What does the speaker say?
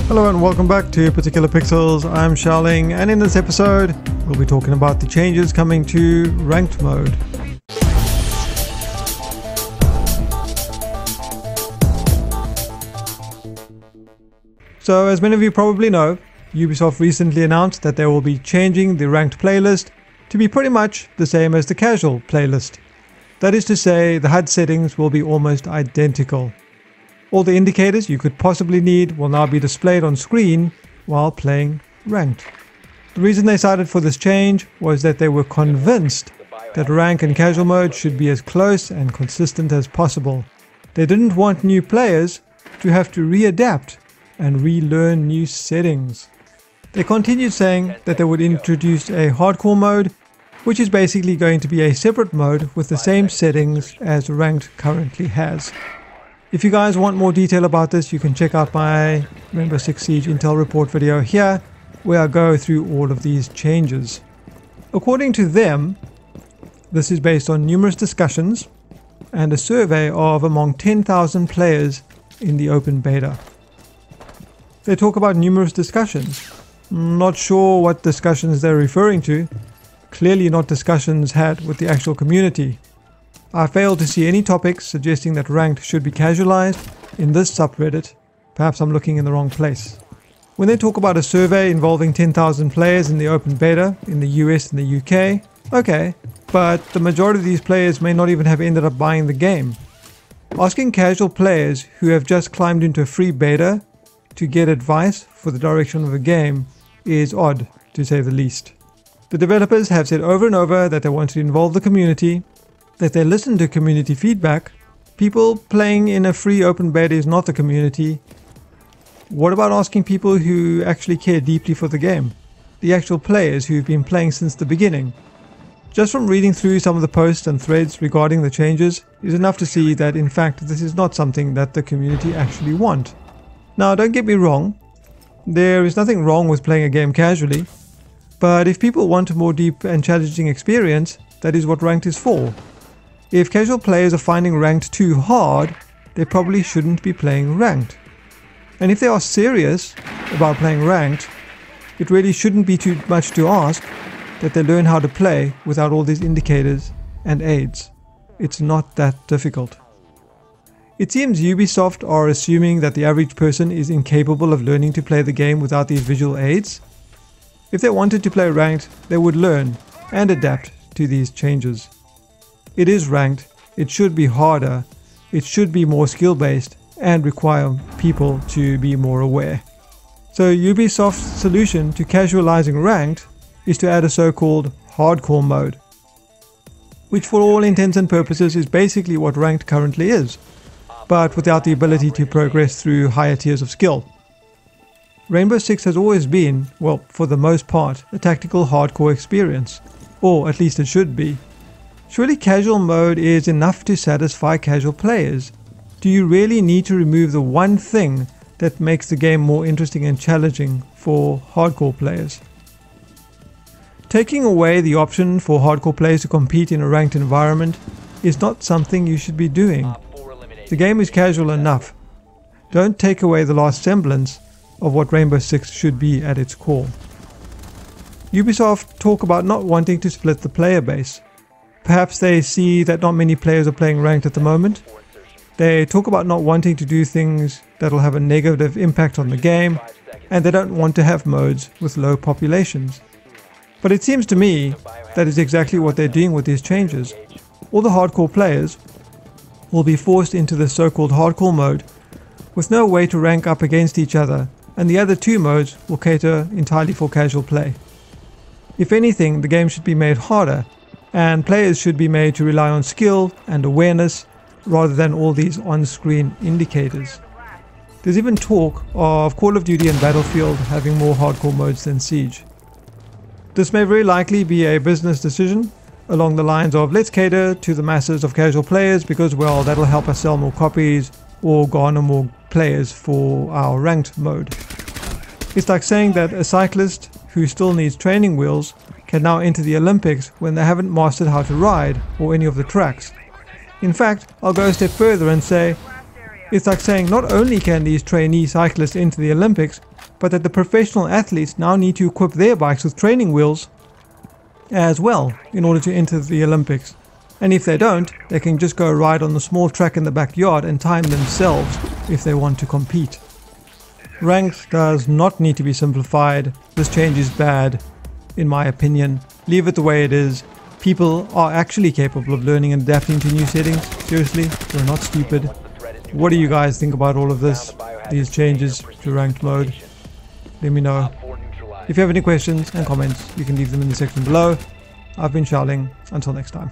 Hello and welcome back to ParticularPixels. I'm Xiaoling, and in this episode we'll be talking about the changes coming to ranked mode. So as many of you probably know, Ubisoft recently announced that they will be changing the ranked playlist to be pretty much the same as the casual playlist. That is to say, the HUD settings will be almost identical. All the indicators you could possibly need will now be displayed on screen while playing ranked. The reason they decided for this change was that they were convinced that rank and casual mode should be as close and consistent as possible. They didn't want new players to have to readapt and relearn new settings. They continued saying that they would introduce a hardcore mode, which is basically going to be a separate mode with the same settings as ranked currently has. If you guys want more detail about this, you can check out my Rainbow Six Siege Intel report video here, where I go through all of these changes. According to them, this is based on numerous discussions and a survey of among 10,000 players in the open beta. They talk about numerous discussions. Not sure what discussions they're referring to. Clearly not discussions had with the actual community. I failed to see any topics suggesting that ranked should be casualized in this subreddit. Perhaps I'm looking in the wrong place. When they talk about a survey involving 10,000 players in the open beta in the US and the UK, okay, but the majority of these players may not even have ended up buying the game. Asking casual players who have just climbed into a free beta to get advice for the direction of a game is odd, to say the least. The developers have said over and over that they want to involve the community, that they listen to community feedback. People playing in a free open beta is not the community. What about asking people who actually care deeply for the game? The actual players who've been playing since the beginning. Just from reading through some of the posts and threads regarding the changes is enough to see that in fact this is not something that the community actually want. Now don't get me wrong, there is nothing wrong with playing a game casually, but if people want a more deep and challenging experience, that is what ranked is for. If casual players are finding ranked too hard, they probably shouldn't be playing ranked. And if they are serious about playing ranked, it really shouldn't be too much to ask that they learn how to play without all these indicators and aids. It's not that difficult. It seems Ubisoft are assuming that the average person is incapable of learning to play the game without these visual aids. If they wanted to play ranked, they would learn and adapt to these changes. It is ranked, it should be harder, it should be more skill based and require people to be more aware. So Ubisoft's solution to casualizing ranked is to add a so-called hardcore mode, which for all intents and purposes is basically what ranked currently is, but without the ability to progress through higher tiers of skill. Rainbow Six has always been, well, for the most part, a tactical hardcore experience, or at least it should be. Surely casual mode is enough to satisfy casual players. Do you really need to remove the one thing that makes the game more interesting and challenging for hardcore players? Taking away the option for hardcore players to compete in a ranked environment is not something you should be doing. The game is casual enough. Don't take away the last semblance of what Rainbow Six should be at its core. Ubisoft talk about not wanting to split the player base. Perhaps they see that not many players are playing ranked at the moment. They talk about not wanting to do things that will have a negative impact on the game, and they don't want to have modes with low populations. But it seems to me that is exactly what they're doing with these changes. All the hardcore players will be forced into the so-called hardcore mode with no way to rank up against each other, and the other two modes will cater entirely for casual play. If anything, the game should be made harder, and players should be made to rely on skill and awareness rather than all these on-screen indicators. There's even talk of Call of Duty and Battlefield having more hardcore modes than Siege. This may very likely be a business decision along the lines of let's cater to the masses of casual players because, well, that'll help us sell more copies or garner more players for our ranked mode. It's like saying that a cyclist who still needs training wheels can now enter the Olympics when they haven't mastered how to ride or any of the tracks. In fact, I'll go a step further and say, It's like saying not only can these trainee cyclists enter the Olympics, but that the professional athletes now need to equip their bikes with training wheels as well in order to enter the Olympics. And if they don't, they can just go ride on the small track in the backyard and time themselves if they want to compete. Ranked does not need to be simplified. This change is bad, in my opinion. Leave it the way it is. People are actually capable of learning and adapting to new settings. Seriously, we're not stupid. What do you guys think about all of this? These changes to ranked mode? Let me know. If you have any questions and comments, you can leave them in the section below. I've been Xiaoling. Until next time.